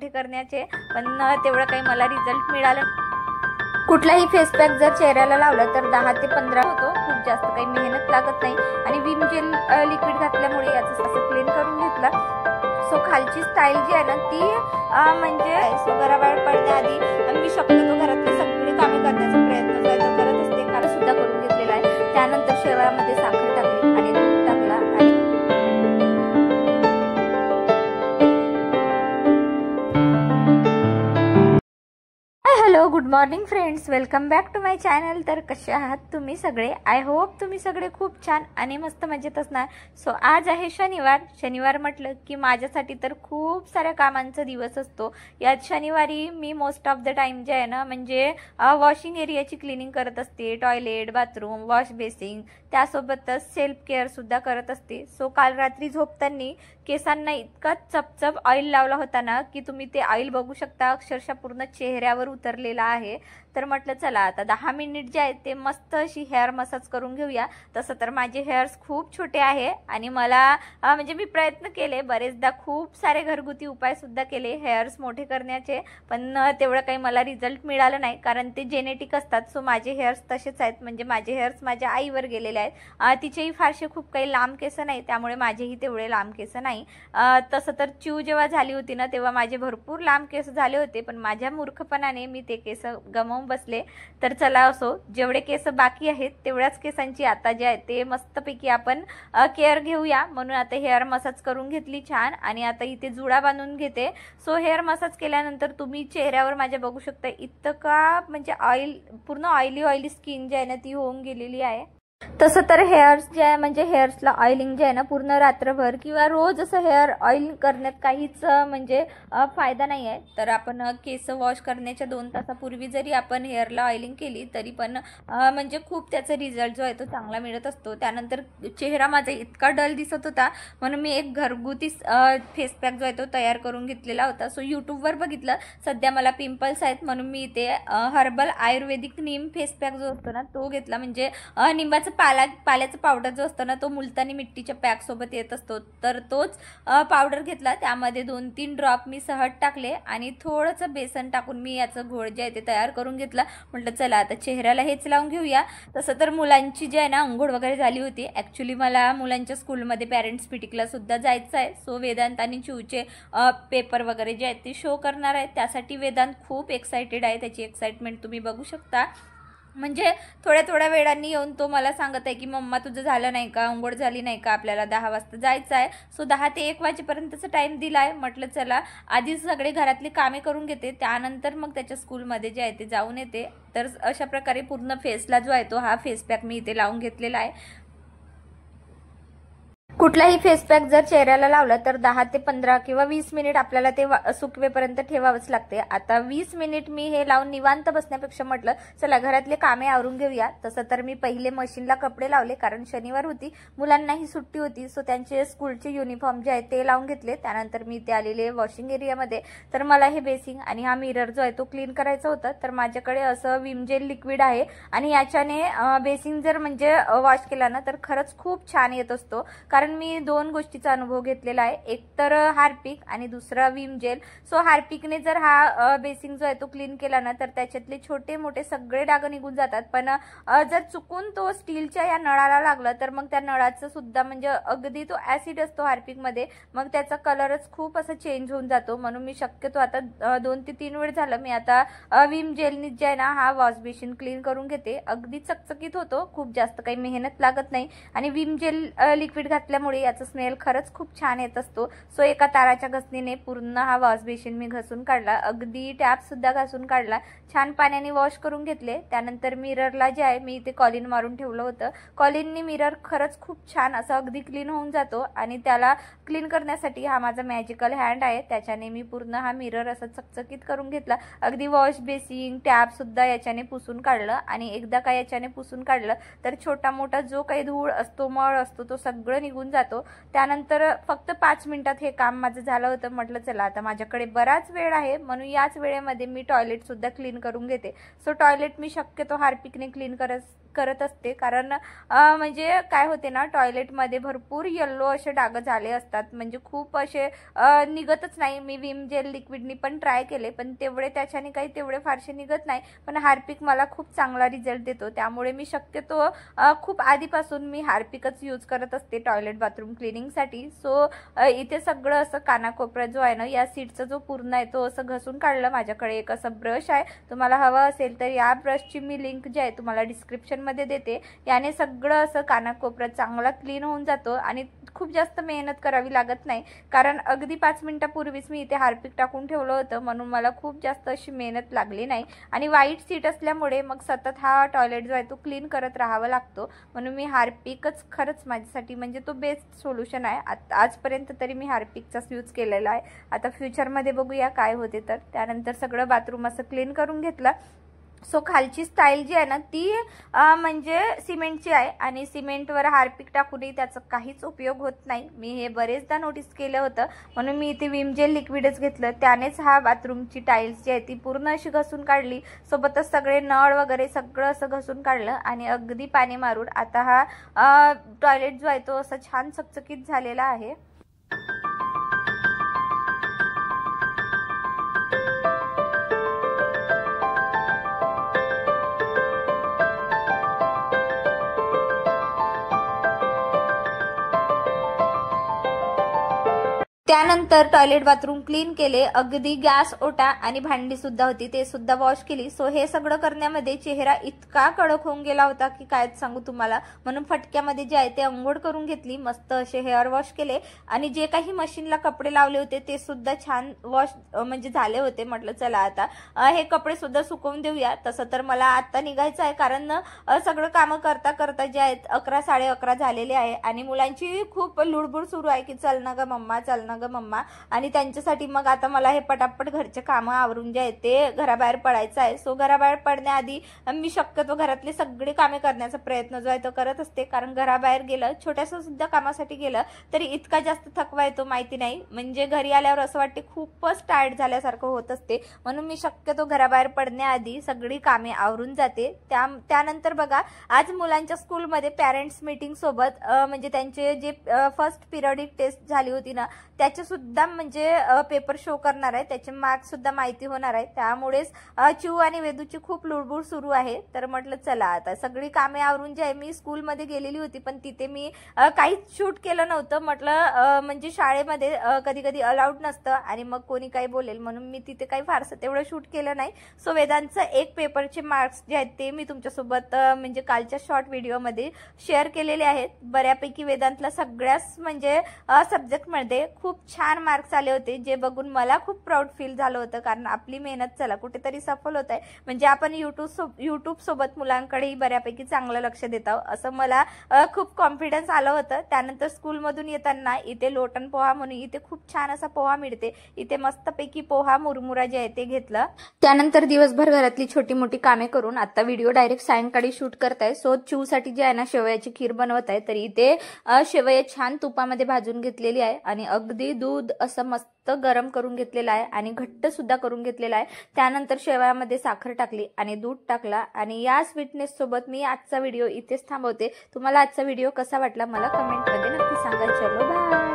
मोठे करण्याचे, पण तेवढं काही मला रिझल्ट मिळालं. कुठलाही फेस पॅक जर चेहऱ्याला लावला तर 10 ते 15 होतो. खूप जास्त काही मेहनत लागत नाही आणि विम जेल लिक्विड घातल्यामुळे याचं असं क्लीन करून घेतलं. सो खालची स्टाईल जी आहे ना ती म्हणजे घराबाहेर पडण्याआधी मी शक्यतो घरातली सगळी कामे करण्याचा प्रयत्न करत असते. काल सुद्धा करून घेतलेला आहे. त्यानंतर शेवयामध्ये साखर टाकली आणि दूध टाकला आणि hello, good morning friends, welcome back to my channel. तर कसे आहात तुम्ही सगळे? आय होप तुम्ही सगळे खूप छान आणि मस्त मजेत असणार. सो आज आहे शनिवार म्हटलं की माझ्यासाठी तर खूप साऱ्या कामांचा दिवस असतो. यात शनिवारी मी मोस्ट ऑफ द टाइम जे आहे ना म्हणजे वॉशिंग एरियाची क्लिनिंग करत असते. टॉयलेट, बाथरूम, वॉश बेसिंग, त्यासोबतच सेल्फ केअर सुद्धा करत असते. सो काल रात्री झोपताना केसांना इतका चपचप ऑइल लावला होता ना की तुम्ही ते ऑइल बघू शकता, अक्षरशः पूर्ण चेहऱ्यावर उतरलेला आहे. तर म्हटलं चला आता 10 मिनिट जे आहेत ते मस्त अशी हेअर मसाज करून घेऊया. तसं तर माझे हेअर्स खूप छोटे आहे आणि मला म्हणजे मी प्रयत्न केले बरेचदा, खूप सारे घरगुती उपाय सुद्धा केले हेअर्स मोठे करण्याचे, पण तेवढं काही मला रिझल्ट मिळालं नाही कारण ते जेनेटिक असतात. सो माझे हेअर्स तसेच आहेत, म्हणजे माझे हेअर्स माझ्या आईवर गेलेले आहेत. तिचेही फारसे खूप काही लांब केस नाही, त्यामुळे माझेही तेवढे लांब केस नाही. तसं तर चिव जेव्हा झाली होती ना तेव्हा माझे भरपूर लांब केस झाले होते, पण माझ्या मूर्खपणाने मी ते केस गमावून बसले. तर चला असो, जेवढे केस बाकी आहेत तेवढ्याच केसांची आता जे आहे ते मस्तपैकी आपण केअर घेऊया. म्हणून आता हेअर मसाज करून घेतली छान आणि आता इथे जुडा बांधून घेते. सो हेअर मसाज केल्यानंतर तुम्ही चेहऱ्यावर माझ्या बघू शकता इतका म्हणजे ऑइल, पूर्ण ऑइली स्किन जी आहे ना ती होऊन गेलेली आहे. तसं तर हेअर्स जे आहे म्हणजे हेअर्सला ऑइलिंग जे आहे ना पूर्ण रात्रभर किंवा रोज असं हेअर ऑइल करण्यात काहीच म्हणजे फायदा नाही आहे. तर आपण केस वॉश करण्याच्या 2 तासापूर्वी जरी आपण हेअरला ऑइलिंग केली तरी पण म्हणजे खूप त्याचा रिझल्ट जो आहे तो चांगला मिळत असतो. त्यानंतर चेहरा माझा इतका डल दिसत होता म्हणून मी एक घरगुती फेस पॅक जो आहे तो तयार करून घेतलेला होता. सो यूट्यूबवर बघितलं, सध्या मला पिंपल्स आहेत म्हणून मी इथे हर्बल आयुर्वेदिक नीम फेस पॅक जो असतो ना तो घेतला. म्हणजे निंबाचं पाल्याचा पावडर जो असतो ना तो मुलतानी मिट्टीच्या पॅक सोबत येत असतो, तर तोच पावडर घेतला. त्यामध्ये 2-3 ड्रॉप मी सहज टाकले आणि थोडंसं बेसन टाकून मी याचं घोळ जे आहे ते तयार करून घेतला. म्हटलं चला आता चेहऱ्याला हेच लावून घेऊया. तसं तर मुलांची जी आहे ना अंघोळ वगैरे झाली होती. ॲक्च्युली मला मुलांच्या स्कूलमध्ये पॅरेंट्स मीटिंगला सुद्धा जायचं आहे. सो वेदांत आणि चिवचे पेपर वगैरे जे आहेत ते शो करणार आहेत. त्यासाठी वेदांत खूप एक्सायटेड आहे, त्याची एक्साइटमेंट तुम्ही बघू शकता. म्हणजे थोड्या वेळांनी येऊन तो मला सांगत आहे की मम्मा तुझं झालं नाही का, अंघोळ झाली नाही का, आपल्याला 10 वाजता जायचं आहे. सो 10 ते 1 वाजेपर्यंतचा टाईम दिला आहे. म्हटलं चला आधीच सगळे घरातली कामे करून घेते, त्यानंतर मग त्याच्या स्कूलमध्ये जे आहे ते जाऊन येते. तर अशा प्रकारे पूर्ण फेसला जो आहे तो हा फेस पॅक मी इथे लावून घेतलेला आहे. कुठलाही फेस पॅक जर चेहऱ्याला लावला तर 10 ते 15 किंवा 20 मिनिट आपल्याला ते सुकवेपर्यंत ठेवावंच लागते. आता 20 मिनिट मी हे लावून निवांत बसण्यापेक्षा म्हटलं चला घरातले कामे आवरून घेऊया. तसं तर मी पहिले मशीनला कपडे लावले कारण शनिवार होती, मुलांनाही सुट्टी होती. सो त्यांचे स्कूलचे युनिफॉर्म जे आहेत ते लावून घेतले. त्यानंतर मी ते आलेले वॉशिंग एरियामध्ये. तर मला हे बेसिंग आणि हा मिरर जो आहे तो क्लीन करायचा होता. तर माझ्याकडे असं विम जेल लिक्विड आहे आणि याच्याने बेसिंग जर म्हणजे वॉश केला ना तर खरंच खूप छान येत असतो. कारण मी 2 गोष्टीचा अनुभव घेतलेला आहे, एक तर हार्पिक आणि दुसरा विम जेल. सो हार्पिकने जर हा बेसिंग जो आहे तो क्लीन केला ना तर त्याच्यातले छोटे मोठे सगळे डाग निघून जातात. पण जर चुकून तो स्टीलच्या या नळाला लागला तर मग त्या नळाचं सुद्धा म्हणजे अगदी तो ऍसिड असतो हार्पिकमध्ये, मग त्याचा कलरच खूप असा चेंज होऊन जातो. म्हणून मी शक्यतो आता 2 ते 3 वेळ झालं मी आता विम जेलनी जे आहे ना हा वॉश बेसिन क्लीन करून घेते. अगदी चकचकीत होतो, खूप जास्त काही मेहनत लागत नाही आणि विम जेल लिक्विड घातल्यामुळे याचा स्मेल खरंच खूप छान येत असतो. सो एका ताराच्या घसणीने पूर्ण हा वॉश बेसिन मी घसून काढला, अगदी टॅप सुद्धा घासून काढला, छान पाण्याने वॉश करून घेतले. त्यानंतर मिररला जे आहे मी इथे कॉलिन मारून ठेवलं होतं. कॉलिननी मिरर खरंच खूप छान असं अगदी क्लीन होऊन जातो आणि त्याला क्लीन करण्यासाठी हा माझा मॅजिकल हँड आहे, त्याच्याने मी पूर्ण हा मिरर असा चकचकीत करून घेतला. अगदी वॉश बेसिन टॅप सुद्धा याच्याने पुसून काढलं आणि एकदा का याच्याने पुसून काढलं तर छोटा मोठा जो काही धूळ असतो, मळ असतो, तो सगळं निघून जातो. त्यानंतर फक्त 5 मिनिटात हे काम माझं झालं होतं. म्हटलं चला आता माझ्याकडे बराच वेळ आहे म्हणून याच वेळेमध्ये मी टॉयलेट सुद्धा क्लीन करून घेते. सो टॉयलेट मी शक्यतो हार्पिकने क्लीन करत असते, कारण म्हणजे काय होते ना, टॉयलेटमध्ये भरपूर येल्लो असे डाग झाले असतात, म्हणजे खूप असे निघतच नाही. मी विम जेल लिक्विडनी पण ट्राय केले, पण तेवढे त्याच्याने काही तेवढे फारसे निघत नाही. पण हार्पिक मला खूप चांगला रिझल्ट देतो, त्यामुळे मी शक्यतो खूप आधीपासून मी हार्पिकच यूज करत असते टॉयलेट बाथरूम क्लिनिंगसाठी. सो इथे सगळं असं कानाकोपऱ्यात जो आहे ना, या सीटचा जो पूर्ण आहे तो असं घसून काढलं. माझ्याकडे एक असं ब्रश आहे, तुम्हाला हवा असेल तर या ब्रशची मी लिंक जी आहे तुम्हाला डिस्क्रिप्शनमध्ये देते. याने सगळं असं कानाकोपऱ्यात चांगला क्लीन होऊन जातो आणि खूप जास्त मेहनत करावी लागत नाही, कारण अगदी 5 मिनिटापूर्वीच मी इथे हार्पिक टाकून ठेवलं होतं, म्हणून मला खूप जास्त अशी मेहनत लागली नाही. आणि वाईट सीट असल्यामुळे मग सतत हा टॉयलेट जो आहे तो क्लीन करत राहावा लागतो, म्हणून मी हार्पिकच खरंच माझ्यासाठी म्हणजे तो बेस्ट सोल्युशन आहे. आजपर्यंत तरी मी हार्पिकचाच यूज केलेला आहे. आता फ्युचरमध्ये बघूया काय होते. तर त्यानंतर सगळं बाथरूम असं क्लीन करून घेतलं. सो खालची स्टाईल जी आहे ना ती म्हणजे सिमेंटची आहे, आणि सिमेंटवर हार्पिक टाकूनही त्याचा काहीच उपयोग होत नाही. मी हे बरेचदा नोटीस केलं होतं, म्हणून मी इथे विम जेल लिक्विडच घेतलं. त्यानेच हा बाथरूमची टाईल्स जी आहे ती पूर्ण अशी घसून काढली, सोबतच सगळे नळ वगैरे सगळं असं घसून काढलं आणि अगदी पाणी मारून आता हा टॉयलेट जो आहे तो असा छान चकचकीत झालेला आहे. त्यानंतर टॉयलेट बाथरूम क्लीन केले, अगदी गॅस ओटा आणि भांडी सुद्धा होती ते सुद्धा वॉश केली. सो हे सगळं करण्यामध्ये चेहरा इतका कडक होऊन गेला होता की काय सांगू तुम्हाला, म्हणून फटक्यामध्ये जे आहे ते अंघोळ करून घेतली, मस्त असे हेअर वॉश केले आणि जे काही मशीनला कपडे लावले होते ते सुद्धा छान वॉश म्हणजे झाले होते. म्हटलं चला आता हे कपडे सुद्धा सुकवून देऊया. तसं तर मला आता निघायचं आहे, कारण सगळं कामं करता करता जे आहेत 11 साडे 11 झालेले आहे आणि मुलांची खूप लुडबुड सुरू आहे की चल ना ग मम्मा, चल ना ग मम्मा. आणि त्यांच्यासाठी मग आता मला हे पटापट घरचे कामं आवरून जे आहेत ते घराबाहेर पडायचं आहे. सो घराबाहेर पडण्याआधी मी शक्यतो घरातले सगळे कामे करण्याचा प्रयत्न जो आहे तो करत असते, कारण घराबाहेर गेलं छोट्याशा सुद्धा कामासाठी गेलं तरी इतका जास्त थकवा येतो माहिती नाही, म्हणजे घरी आल्यावर असं वाटते खूपच टायर्ड झाल्यासारखं होत असते, म्हणून मी शक्यतो घराबाहेर पडण्याआधी सगळी कामे आवरून जाते. त्यानंतर बघा आज मुलांच्या स्कूलमध्ये पॅरेंट्स मीटिंग सोबत म्हणजे त्यांचे जे फर्स्ट पिरियडिक टेस्ट झाली होती ना त्याचे सुद्धा म्हणजे पेपर शो करणार आहे, त्याचे मार्क्स सुद्धा माहिती होणार आहे. त्यामुळेच चिऊ आणि वेदूची खूप लुडबुड सुरू आहे. तर म्हटलं चला आता सगळी कामे आवरून जे आहे, मी स्कूलमध्ये गेलेली होती पण तिथे मी काहीच शूट केलं नव्हतं. म्हटलं म्हणजे शाळेमध्ये कधी कधी अलाउड नसतं आणि मग कोणी काही बोलेल, म्हणून मी तिथे काही फारसं तेवढं शूट केलं नाही. सो वेदांचं एक पेपरचे मार्क्स जे आहेत ते मी तुमच्यासोबत म्हणजे कालच्या शॉर्ट व्हिडिओमध्ये शेअर केलेले आहेत. बऱ्यापैकी वेदांतला सगळ्याच म्हणजे सब्जेक्टमध्ये खूप छान मार्क्स आले होते, जे बघून मला खूप प्राऊड फील झालं होतं, कारण आपली मेहनत चला कुठेतरी सफल होत आहे. म्हणजे आपण युट्यूब सोबत मुलांकडेही बऱ्यापैकी चांगलं लक्ष देत आहोत असं मला खूप कॉन्फिडन्स आलं होतं. त्यानंतर स्कूलमधून येताना इथे लोटन पोहा म्हणून इथे खूप छान असा पोहा मिळते, इथे मस्तपैकी पोहा मुरमुरा जे आहे ते घेतलं. त्यानंतर दिवसभर घरातली छोटी मोठी कामे करून आता व्हिडिओ डायरेक्ट सायंकाळी शूट करताय. सो चिऊसाठी जे आहे ना शेवयाची खीर बनवत आहे, तर इथे शेवया छान तुपामध्ये भाजून घेतलेली आहे आणि अगदी दूध असं मस्त गरम करून घेतलेलं आहे आणि घट्ट सुद्धा करून घेतलेला आहे. त्यानंतर शेवयामध्ये साखर टाकली आणि दूध टाकला आणि या स्वीटनेस सोबत मी आजचा व्हिडिओ इथेच थांबवते. तुम्हाला आजचा व्हिडिओ कसा वाटला मला कमेंटमध्ये नक्की सांगा. चलो बाय.